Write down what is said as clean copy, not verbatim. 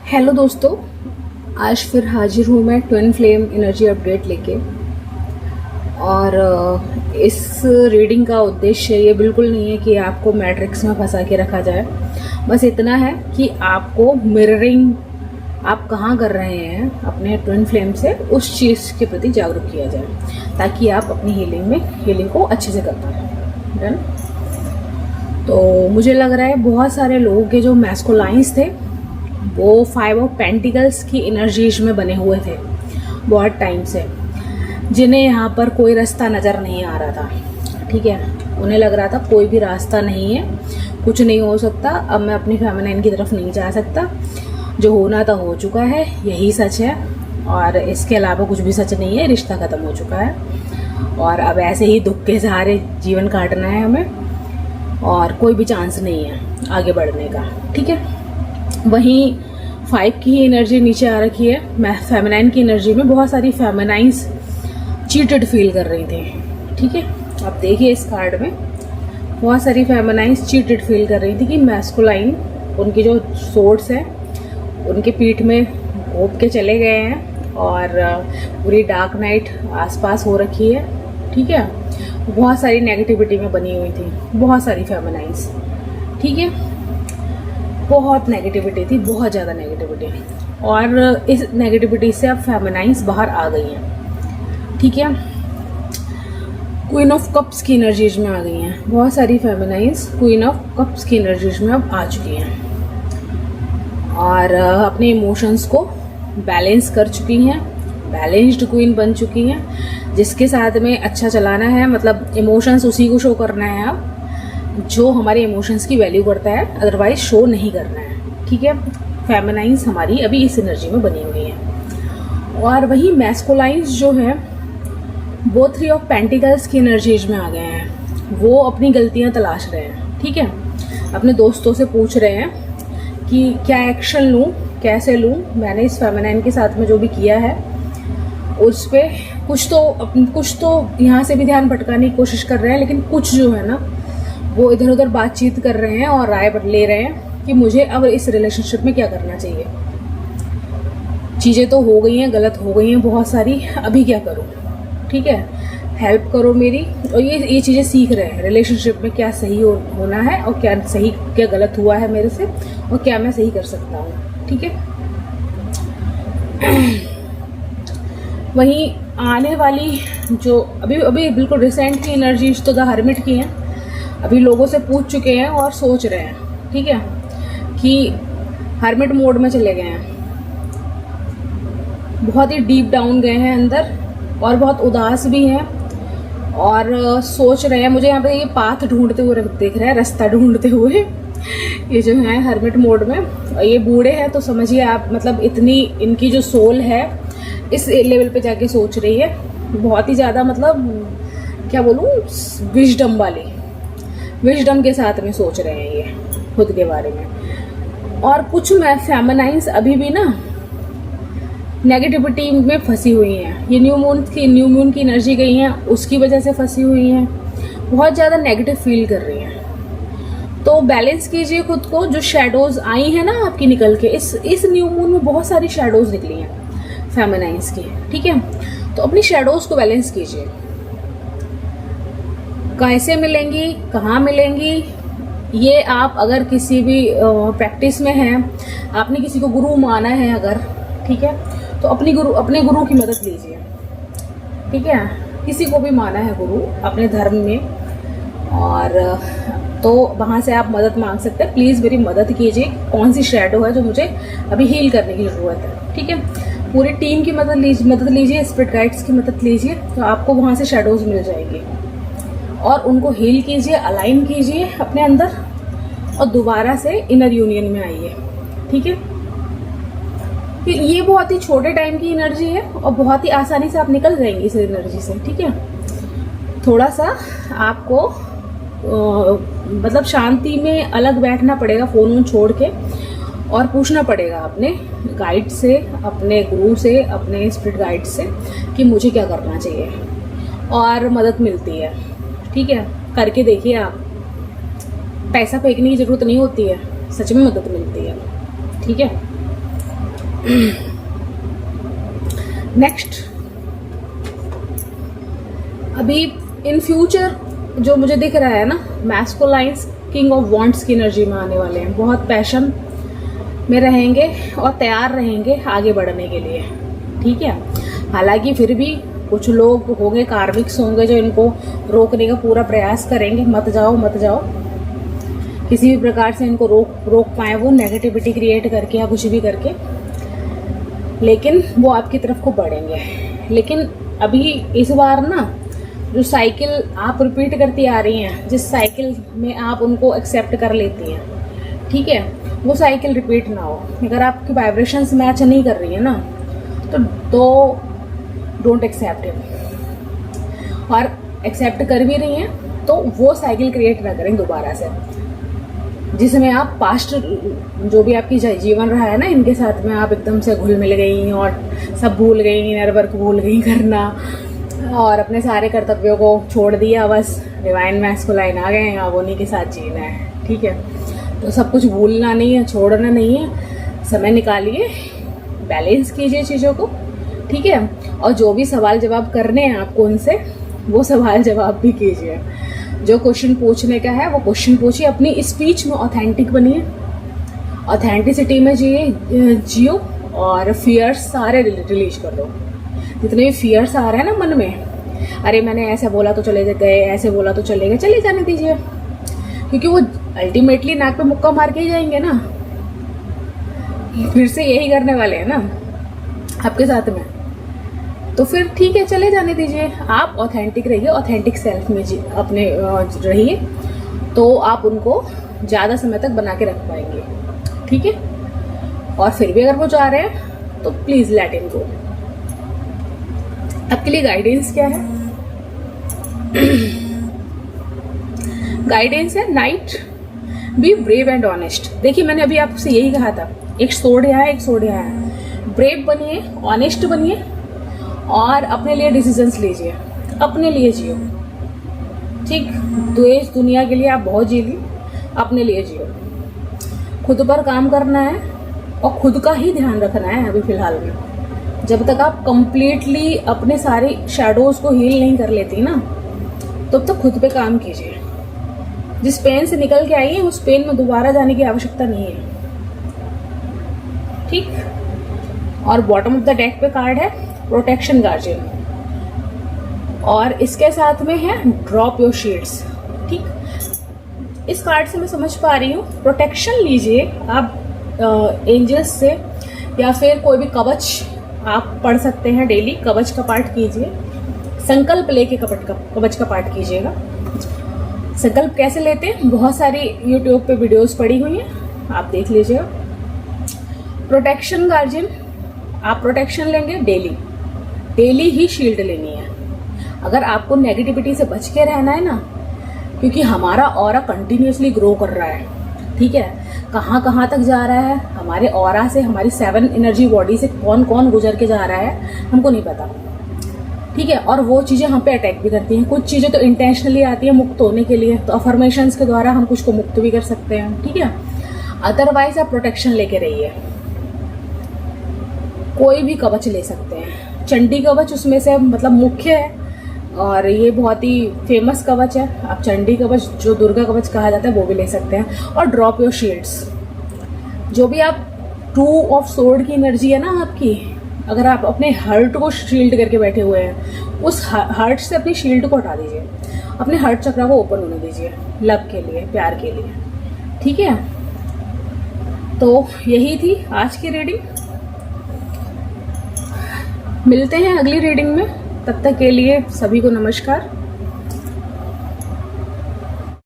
Hello दोस्तों, आज फिर हाजिर हूँ मैं ट्विन फ्लेम एनर्जी अपडेट लेके। और इस रीडिंग का उद्देश्य ये बिल्कुल नहीं है कि आपको मैट्रिक्स में फंसा के रखा जाए। बस इतना है कि आपको मिररिंग आप कहाँ कर रहे हैं अपने ट्विन फ्लेम से, उस चीज़ के प्रति जागरूक किया जाए ताकि आप अपनी हीलिंग को अच्छे से कर पाएँ। डन। तो मुझे लग रहा है बहुत सारे लोगों के जो मैस्कुलाइंस थे वो 5 ऑफ पेंटिकल्स की एनर्जीज में बने हुए थे बहुत टाइम से, जिन्हें यहाँ पर कोई रास्ता नज़र नहीं आ रहा था। ठीक है, उन्हें लग रहा था कोई भी रास्ता नहीं है, कुछ नहीं हो सकता, अब मैं अपनी फेमिनाइन की तरफ नहीं जा सकता, जो होना था हो चुका है, यही सच है और इसके अलावा कुछ भी सच नहीं है, रिश्ता ख़त्म हो चुका है और अब ऐसे ही दुख के सहारे जीवन काटना है हमें और कोई भी चांस नहीं है आगे बढ़ने का। ठीक है, वहीं 5 की एनर्जी नीचे आ रखी है। मैं फेमिनाइन की एनर्जी में बहुत सारी फेमिनाइंस चीटेड फील कर रही थी। ठीक है, आप देखिए इस कार्ड में बहुत सारी फेमिनाइंस चीटेड फील कर रही थी कि मैस्कुलाइन उनकी जो सोर्स है उनके पीठ में घोंप के चले गए हैं और पूरी डार्क नाइट आसपास हो रखी है। ठीक है, बहुत सारी नेगेटिविटी में बनी हुई थी, बहुत सारी फेमिनाइंस। ठीक है, बहुत नेगेटिविटी थी, बहुत ज़्यादा नेगेटिविटी, और इस नेगेटिविटी से अब फेमिनाइंस बाहर आ गई हैं। ठीक है, क्वीन ऑफ कप्स की एनर्जीज में आ गई हैं बहुत सारी फेमिनाइंस, क्वीन ऑफ कप्स की एनर्जीज में अब आ चुकी हैं और अपने इमोशंस को बैलेंस कर चुकी हैं, बैलेंस्ड क्वीन बन चुकी हैं, जिसके साथ में अच्छा चलाना है। मतलब इमोशंस उसी को शो करना है अब जो हमारे इमोशंस की वैल्यू करता है, अदरवाइज शो नहीं करना है। ठीक है, फेमिनाइंस हमारी अभी इस एनर्जी में बनी हुई है और वही मैस्कुलाइंस जो है वो 3 ऑफ पेंटिकल्स की एनर्जीज में आ गए हैं। वो अपनी गलतियां तलाश रहे हैं। ठीक है, अपने दोस्तों से पूछ रहे हैं कि क्या एक्शन लूँ, कैसे लूँ, मैंने इस फेमिनाइन के साथ में जो भी किया है उस पर कुछ तो यहाँ से भी ध्यान भटकाने की कोशिश कर रहे हैं, लेकिन कुछ जो है ना वो इधर उधर बातचीत कर रहे हैं और राय ले रहे हैं कि मुझे अब इस रिलेशनशिप में क्या करना चाहिए। चीज़ें तो हो गई हैं, गलत हो गई हैं बहुत सारी, अभी क्या करूं। ठीक है, हेल्प करो मेरी। और ये चीज़ें सीख रहे हैं रिलेशनशिप में क्या सही होना है और क्या सही क्या गलत हुआ है मेरे से और क्या मैं सही कर सकता हूँ। ठीक है, वहीं आने वाली जो अभी बिल्कुल रिसेंट की एनर्जीज तो द हर्मिट की हैं। अभी लोगों से पूछ चुके हैं और सोच रहे हैं, ठीक है, कि हर्मिट मोड में चले गए हैं, बहुत ही डीप डाउन गए हैं अंदर और बहुत उदास भी हैं और सोच रहे हैं। मुझे यहाँ पे ये पाथ ढूंढते हुए दिख रहा है, रास्ता ढूंढते हुए ये जो है हर्मिट मोड में। और ये बूढ़े हैं तो समझिए आप, मतलब इतनी इनकी जो सोल है इस लेवल पे जाके सोच रही है, बहुत ही ज़्यादा, मतलब क्या बोलूँ, विजडम के साथ में सोच रहे हैं ये खुद के बारे में। और कुछ फेमिनाइंस अभी भी ना नेगेटिविटी में फंसी हुई हैं। ये न्यू मून की एनर्जी गई हैं, उसकी वजह से फंसी हुई हैं, बहुत ज़्यादा नेगेटिव फील कर रही हैं। तो बैलेंस कीजिए खुद को। जो शेडोज आई हैं ना आपकी निकल के, इस न्यू मून में बहुत सारी शेडोज निकली हैं फेमिनाइंस की। ठीक है, तो अपनी शेडोज को बैलेंस कीजिए। कैसे मिलेंगी, कहाँ मिलेंगी, ये आप अगर किसी भी प्रैक्टिस में हैं, आपने किसी को गुरु माना है अगर, ठीक है, तो अपने गुरु की मदद लीजिए। ठीक है, किसी को भी माना है गुरु अपने धर्म में, और तो वहाँ से आप मदद मांग सकते हैं। प्लीज़ मेरी मदद कीजिए, कौन सी शेडो है जो मुझे अभी हील करने की ज़रूरत है। ठीक है, पूरी टीम की मदद लीजिए, स्पिरिट गाइड्स की मदद लीजिए, तो आपको वहाँ से शेडोज मिल जाएंगे और उनको हील कीजिए, अलाइन कीजिए अपने अंदर और दोबारा से इनर यूनियन में आइए। ठीक है, ये बहुत ही छोटे टाइम की एनर्जी है और बहुत ही आसानी से आप निकल जाएंगे इस एनर्जी से। ठीक है, थोड़ा सा आपको मतलब शांति में अलग बैठना पड़ेगा, फोन छोड़ के, और पूछना पड़ेगा अपने गाइड से, अपने गुरु से, अपने स्पिरिट गाइड से कि मुझे क्या करना चाहिए, और मदद मिलती है। ठीक है, करके देखिए आप, पैसा फेंकने की ज़रूरत नहीं होती है, सच में मदद मिलती है। ठीक है, नेक्स्ट, अभी इन फ्यूचर जो मुझे दिख रहा है ना, मैस्कुलाइंस किंग ऑफ वॉन्ट्स की एनर्जी में आने वाले हैं, बहुत पैशन में रहेंगे और तैयार रहेंगे आगे बढ़ने के लिए, ठीक है। हालांकि फिर भी कुछ लोग होंगे, कार्मिक्स होंगे, जो इनको रोकने का पूरा प्रयास करेंगे, मत जाओ मत जाओ, किसी भी प्रकार से इनको रोक पाए वो, नेगेटिविटी क्रिएट करके या कुछ भी करके, लेकिन वो आपकी तरफ को बढ़ेंगे। लेकिन अभी इस बार ना जो साइकिल आप रिपीट करती आ रही हैं, जिस साइकिल में आप उनको एक्सेप्ट कर लेती हैं, ठीक है, वो साइकिल रिपीट ना हो। अगर आपकी वाइब्रेशंस मैच नहीं कर रही है ना, तो डोंट एक्सेप्ट इट। और एक्सेप्ट कर भी रही हैं तो वो साइकिल क्रिएट ना करें दोबारा से, जिसमें आप पास्ट जो भी आपकी जीवन रहा है ना, इनके साथ में आप एकदम से घुल मिल गई और सब भूल गई, इनर वर्क भूल गई करना, और अपने सारे कर्तव्यों को छोड़ दिया, बस डिवाइन मैस्कुलाइन आ गए, अब उन्हीं के साथ जीना है, ठीक है। तो सब कुछ भूलना नहीं है, छोड़ना नहीं है, समय निकालिए, बैलेंस कीजिए चीज़ों को, ठीक है। और जो भी सवाल जवाब करने हैं आपको उनसे, वो सवाल जवाब भी कीजिए। जो क्वेश्चन पूछने का है वो क्वेश्चन पूछिए, अपनी स्पीच में ऑथेंटिक बनिए, ऑथेंटिसिटी में जियो, और फियर्स सारे रिलीज कर दो। जितने भी फियर्स आ रहे हैं ना मन में, अरे मैंने ऐसा बोला तो चले गए, ऐसे बोला तो चले गए, चले जाने दीजिए, क्योंकि वो अल्टीमेटली नाक पे मुक्का मार के ही जाएंगे ना, फिर से यही करने वाले हैं ना आपके साथ में। तो फिर ठीक है, चले जाने दीजिए, आप ऑथेंटिक रहिए, ऑथेंटिक सेल्फ में अपने रहिए, तो आप उनको ज़्यादा समय तक बना के रख पाएंगे, ठीक है। और फिर भी अगर वो जा रहे हैं तो प्लीज़ लेट हिम गो। आपके लिए गाइडेंस क्या है? गाइडेंस है night, be brave and honest. देखिए मैंने अभी आपसे यही कहा था, एक सोड यहाँ है, एक सोड यहाँ है। ब्रेव बनिए, ऑनेस्ट बनिए, और अपने लिए डिसीजंस लीजिए, अपने लिए जियो, ठीक। द्वेष दुनिया के लिए आप बहुत जी ली, अपने लिए जियो। खुद पर काम करना है और खुद का ही ध्यान रखना है अभी फिलहाल में। जब तक आप कंप्लीटली अपने सारी शैडोज को हील नहीं कर लेती ना, तब तक खुद पे काम कीजिए। जिस पेन से निकल के आई है उस पेन में दोबारा जाने की आवश्यकता नहीं है, ठीक। और बॉटम ऑफ द डेक पे कार्ड है प्रोटेक्शन गार्जियन, और इसके साथ में है ड्रॉप योर शील्ड्स, ठीक। इस कार्ड से मैं समझ पा रही हूँ प्रोटेक्शन लीजिए आप एंजल्स से, या फिर कोई भी कवच आप पढ़ सकते हैं डेली, कवच का पाठ कीजिए, संकल्प लेके कवच का पाठ कीजिएगा। संकल्प कैसे लेते हैं, बहुत सारी यूट्यूब पे वीडियोस पड़ी हुई हैं, आप देख लीजिएगा। प्रोटेक्शन गार्जियन, आप प्रोटेक्शन लेंगे डेली ही शील्ड लेनी है। अगर आपको नेगेटिविटी से बच के रहना है ना, क्योंकि हमारा ऑरा कंटिन्यूसली ग्रो कर रहा है, ठीक है। कहाँ कहाँ तक जा रहा है, हमारे ऑरा से, हमारी 7 एनर्जी बॉडी से कौन कौन गुजर के जा रहा है हमको नहीं पता, ठीक है। और वो चीज़ें हम पे अटैक भी करती हैं। कुछ चीज़ें तो इंटेंशनली आती है मुक्त होने के लिए, तो अफर्मेशंस के द्वारा हम कुछ को मुक्त भी कर सकते हैं, ठीक है। अदरवाइज आप प्रोटेक्शन लेके रहिए। कोई भी कवच ले सकते हैं, चंडी कवच उसमें से मतलब मुख्य है, और ये बहुत ही फेमस कवच है। आप चंडी कवच जो दुर्गा कवच कहा जाता है वो भी ले सकते हैं। और ड्रॉप योर शील्ड्स, जो भी आप 2 ऑफ सोर्ड की एनर्जी है ना आपकी, अगर आप अपने हर्ट को शील्ड करके बैठे हुए हैं, उस हर्ट से अपनी शील्ड को हटा दीजिए, अपने हर्ट चक्र को ओपन होने दीजिए, लव के लिए, प्यार के लिए, ठीक है। तो यही थी आज की रीडिंग, मिलते हैं अगली रीडिंग में, तब तक के लिए सभी को नमस्कार।